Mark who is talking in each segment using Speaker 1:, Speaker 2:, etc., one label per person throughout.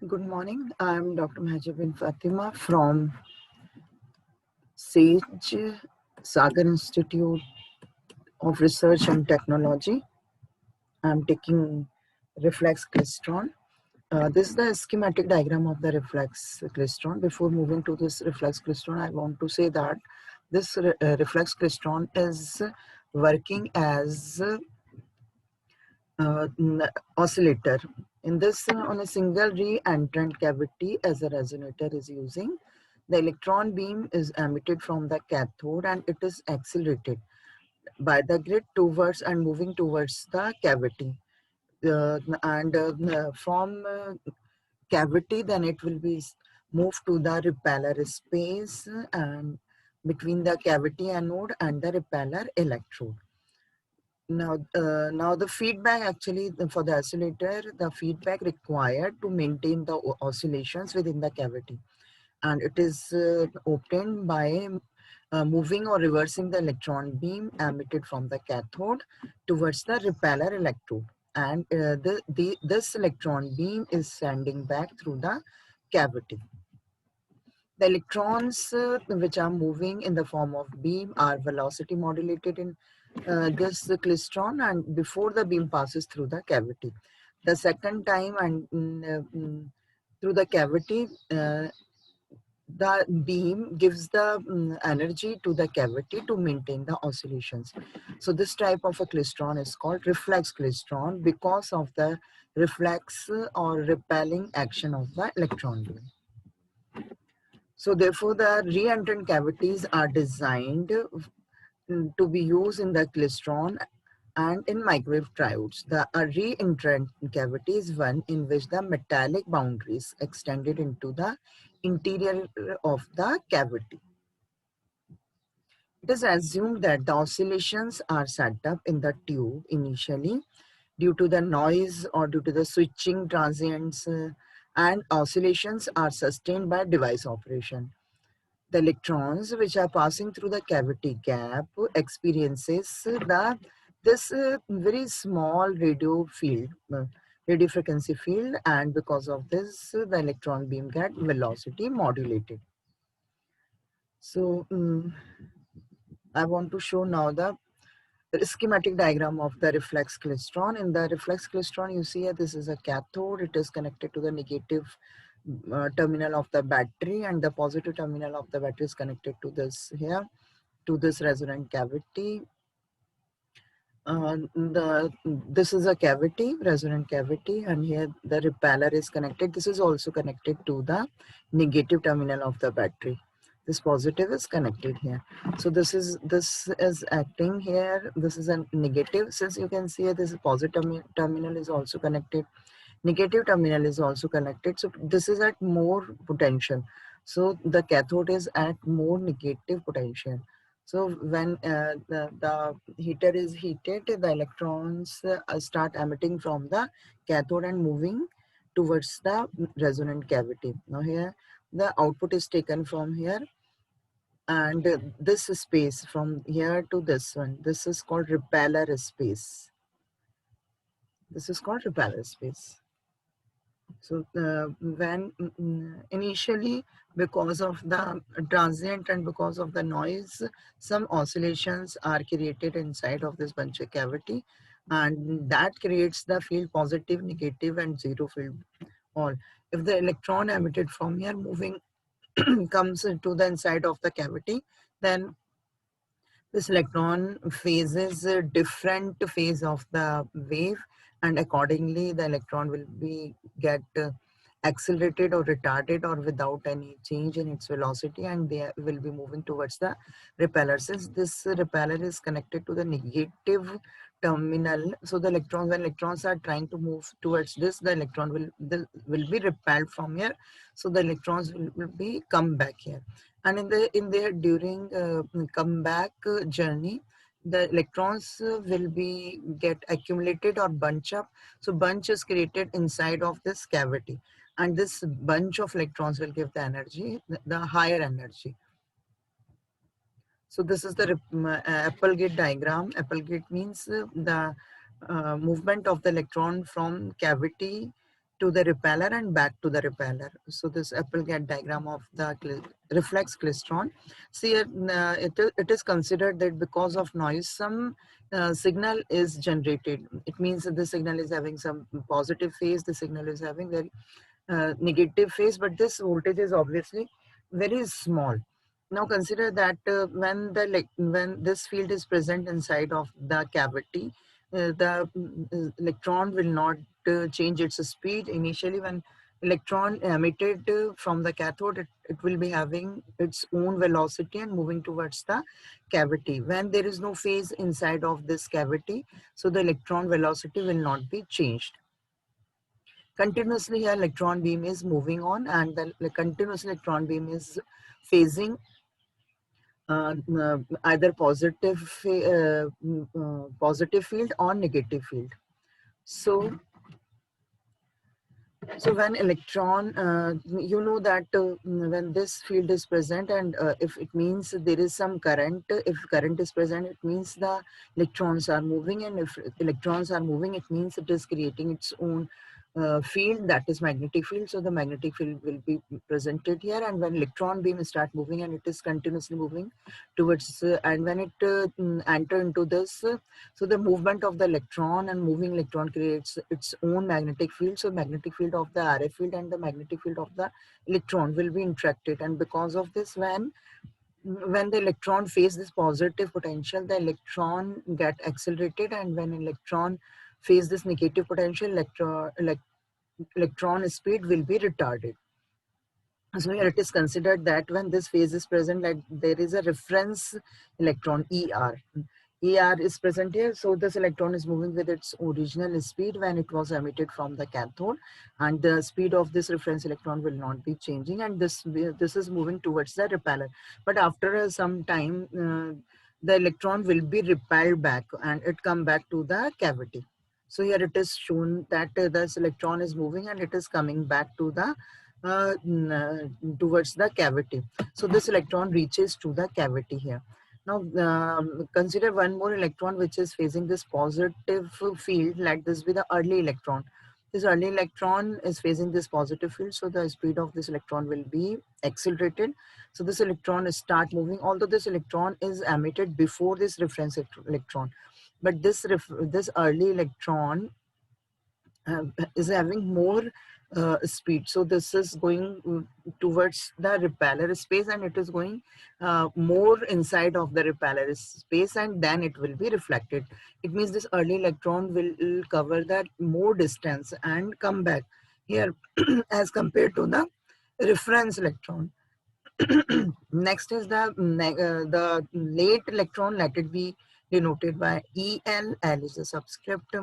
Speaker 1: Good morning. I'm Dr. Mahajir bin Fatima from SAGE, Sagar Institute of Research and Technology. I'm taking reflex klystron. This is the schematic diagram of the reflex klystron. Before moving to this reflex klystron, I want to say that this reflex klystron is working as oscillator. In this, on a single re-entrant cavity as a resonator is using, the electron beam is emitted from the cathode and it is accelerated by the grid towards and moving towards the cavity. From cavity, then it will be moved to the repeller space and between the cavity anode and the repeller electrode. Now the feedback actually for the oscillator, the feedback required to maintain the oscillations within the cavity, and it is obtained by moving or reversing the electron beam emitted from the cathode towards the repeller electrode, and this electron beam is sending back through the cavity. The electrons which are moving in the form of beam are velocity modulated in this klystron and before the beam passes through the cavity. The second time and through the cavity, the beam gives the energy to the cavity to maintain the oscillations. So this type of a klystron is called reflex klystron because of the reflex or repelling action of the electron beam. So therefore, the re-entrant cavities are designed to be used in the klystron and in microwave triodes. The re-entrant cavity is one in which the metallic boundaries extended into the interior of the cavity. It is assumed that the oscillations are set up in the tube initially due to the noise or due to the switching transients and oscillations are sustained by device operation. The electrons which are passing through the cavity gap experiences this very small radio field, radio frequency field, and because of this, the electron beam get velocity modulated. So I want to show now the schematic diagram of the reflex klystron. In the reflex klystron, you see here, this is a cathode. It is connected to the negative terminal of the battery, and the positive terminal of the battery is connected to this here, to this resonant cavity. This is a cavity, resonant cavity, and here the repeller is connected. This is also connected to the negative terminal of the battery. This positive is connected here. So this is acting here. This is a negative. Since you can see here, this positive terminal is also connected. Negative terminal is also connected. So this is at more potential. So the cathode is at more negative potential. So when the heater is heated, the electrons start emitting from the cathode and moving towards the resonant cavity. Now here, the output is taken from here, and this space from here to this one, this is called repeller space. This is called repeller space. So when initially, because of the transient and because of the noise, some oscillations are created inside of this bunch of cavity, and that creates the field positive, negative, and zero field all. If the electron emitted from here moving comes into the inside of the cavity, then this electron phases a different phase of the wave, and accordingly the electron will be get accelerated or retarded or without any change in its velocity, and they will be moving towards the repeller. Since this repeller is connected to the negative terminal, so the electrons, when electrons are trying to move towards this, the electron will be repelled from here, so the electrons will be come back here. And in their during comeback journey, the electrons will be get accumulated or bunch up. So bunch is created inside of this cavity, and this bunch of electrons will give the energy, the higher energy. So this is the Applegate diagram. Applegate means the movement of the electron from cavity to the repeller and back to the repeller. So this Applegate diagram of the reflex klystron. See, it is considered that because of noise, some signal is generated. It means that the signal is having some positive phase, the signal is having very negative phase, but this voltage is obviously very small. Now consider that when this field is present inside of the cavity, the electron will not change its speed. Initially, when electron emitted from the cathode, it will be having its own velocity and moving towards the cavity. When there is no phase inside of this cavity, so the electron velocity will not be changed. Continuously, here electron beam is moving on, and the continuous electron beam is phasing either positive field or negative field. So when electron, you know that when this field is present, and if it means there is some current, if current is present, it means the electrons are moving, and if electrons are moving, it means it is creating its own field, that is magnetic field. So the magnetic field will be presented here, and when electron beam start moving and it is continuously moving towards, and when it enter into this, so the movement of the electron and moving electron creates its own magnetic field. So magnetic field of the RF field and the magnetic field of the electron will be interacted, and because of this, when the electron face this positive potential, the electron get accelerated, and when electron face this negative potential, electron speed will be retarded. So here it is considered that when this phase is present, like there is a reference electron ER. ER is present here, so this electron is moving with its original speed when it was emitted from the cathode, and the speed of this reference electron will not be changing, and this is moving towards the repeller. But after some time, the electron will be repelled back and it come back to the cavity. So here it is shown that this electron is moving and it is coming back to the towards the cavity. So this electron reaches to the cavity here. Now consider one more electron which is facing this positive field, like this with the early electron. This early electron is facing this positive field, so the speed of this electron will be accelerated. So this electron start moving, although this electron is emitted before this reference electron, but this early electron is having more speed. So this is going towards the repeller space, and it is going more inside of the repeller space, and then it will be reflected. It means this early electron will cover that more distance and come back here as compared to the reference electron. Next is the late electron. Let it be denoted by EL. L is a subscript.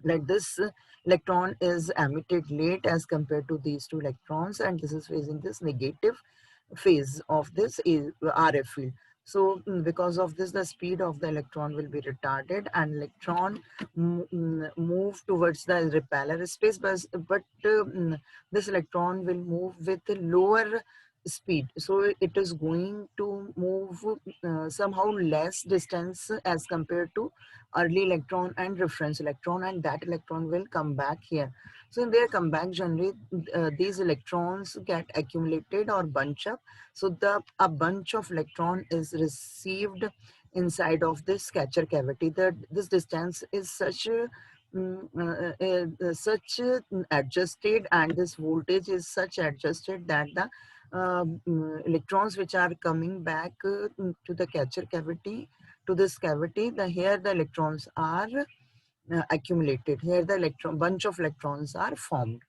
Speaker 1: Like this electron is emitted late as compared to these two electrons, and this is facing this negative phase of this RF field. So because of this, the speed of the electron will be retarded, and electron move towards the repeller space, but this electron will move with a lower speed. So it is going to move somehow less distance as compared to early electron and reference electron, and that electron will come back here. So in their comeback journey, these electrons get accumulated or bunch up. So a bunch of electron is received inside of this catcher cavity. This distance is such adjusted, and this voltage is such adjusted that the electrons which are coming back to the catcher cavity, to this cavity, here the electrons are accumulated. Here the bunch of electrons are formed.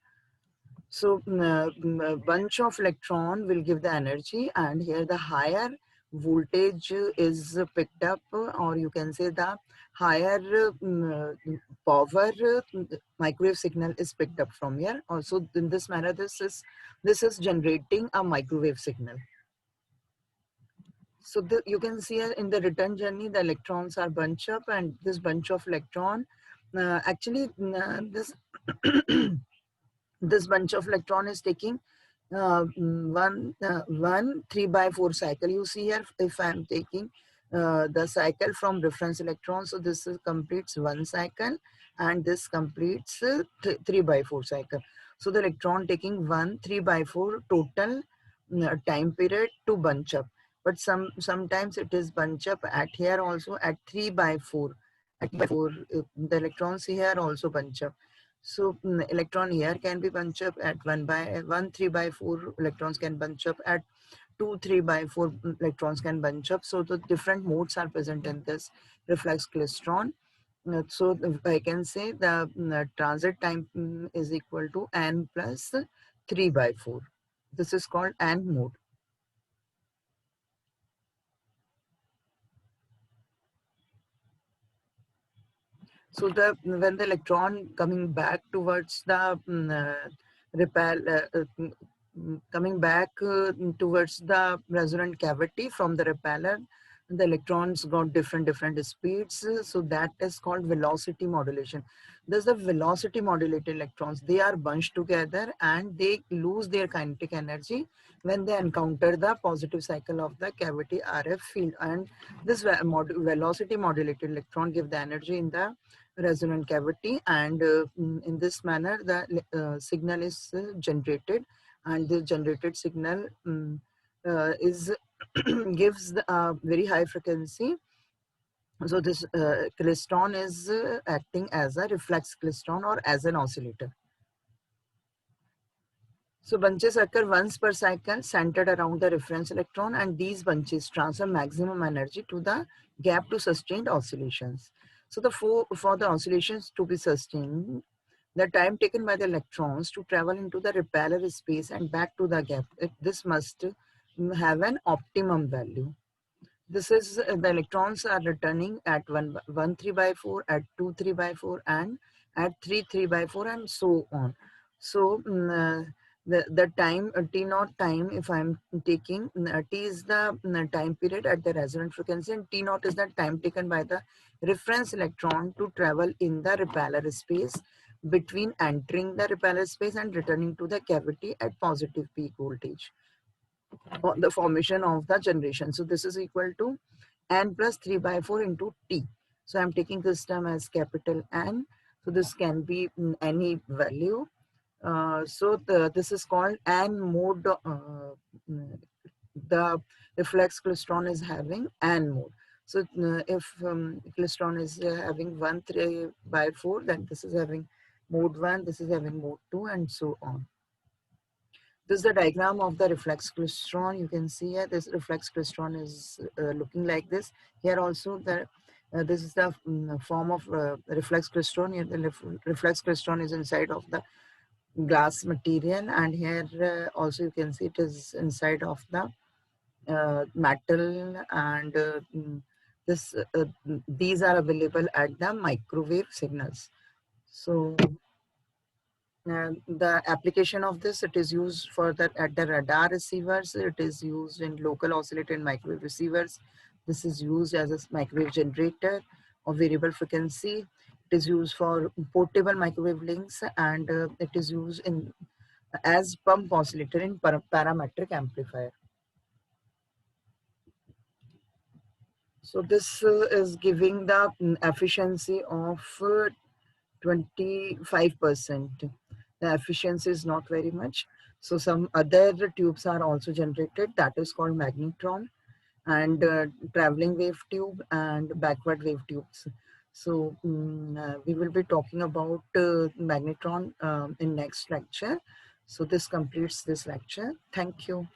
Speaker 1: So a bunch of electron will give the energy, and here the higher voltage is picked up, or you can say the higher power microwave signal is picked up from here. Also in this manner, this is generating a microwave signal. So you can see in the return journey, the electrons are bunch up, and this bunch of electron, this this bunch of electron is taking one 3 by 4 cycle. You see here, if I'm taking the cycle from reference electron. So this completes one cycle, and this completes 3 by 4 cycle. So the electron taking 3 by 4 total time period to bunch up. But sometimes it is bunch up at here also at 3 by 4. At 4, the electrons here also bunch up. So electron here can be bunch up at 1 3 by 4 electrons can bunch up at 2 3 by 4 electrons can bunch up. So the different modes are present in this reflex klystron. So I can say the transit time is equal to n plus 3 by 4. This is called n mode. So the when the electron coming back towards the repel, coming back towards the resonant cavity from the repeller, the electrons got different speeds. So that is called velocity modulation. Thus the velocity modulated electrons, they are bunched together and they lose their kinetic energy when they encounter the positive cycle of the cavity RF field. And this velocity modulated electron give the energy in the resonant cavity, and in this manner the signal is generated, and the generated signal is gives the very high frequency. So this klystron is acting as a reflex klystron or as an oscillator. So bunches occur once per cycle centered around the reference electron, and these bunches transfer maximum energy to the gap to sustained oscillations. So for the oscillations to be sustained, the time taken by the electrons to travel into the repeller space and back to the gap, this must have an optimum value. This is the electrons are returning at 1 3 by 4, at 2 3 by 4, and at 3 3 by 4, and so on. So the time t naught time, if I'm taking t is the time period at the resonant frequency, and t naught is the time taken by the reference electron to travel in the repeller space between entering the repeller space and returning to the cavity at positive peak voltage on the formation of the generation. So this is equal to n plus 3 by 4 into t. So I'm taking this term as capital N. So this can be any value. This is called N mode. The reflex klystron is having N mode. So if klystron is having 1 3 by 4, then this is having mode 1, this is having mode 2, and so on. This is the diagram of the reflex klystron. You can see here this reflex klystron is looking like this. Here also this is the form of reflex klystron. Here the reflex klystron is inside of the glass material, and here also you can see it is inside of the metal, and these are available at the microwave signals. So the application of this, it is used for that at the radar receivers, it is used in local oscillator and microwave receivers. This is used as a microwave generator of variable frequency. It is used for portable microwave links, and it is used in as pump oscillator in parametric amplifier. So this is giving the efficiency of 25%. The efficiency is not very much. So some other tubes are also generated, that is called magnetron, and traveling wave tube and backward wave tubes. So we will be talking about magnetron in next lecture. So this completes this lecture. Thank you.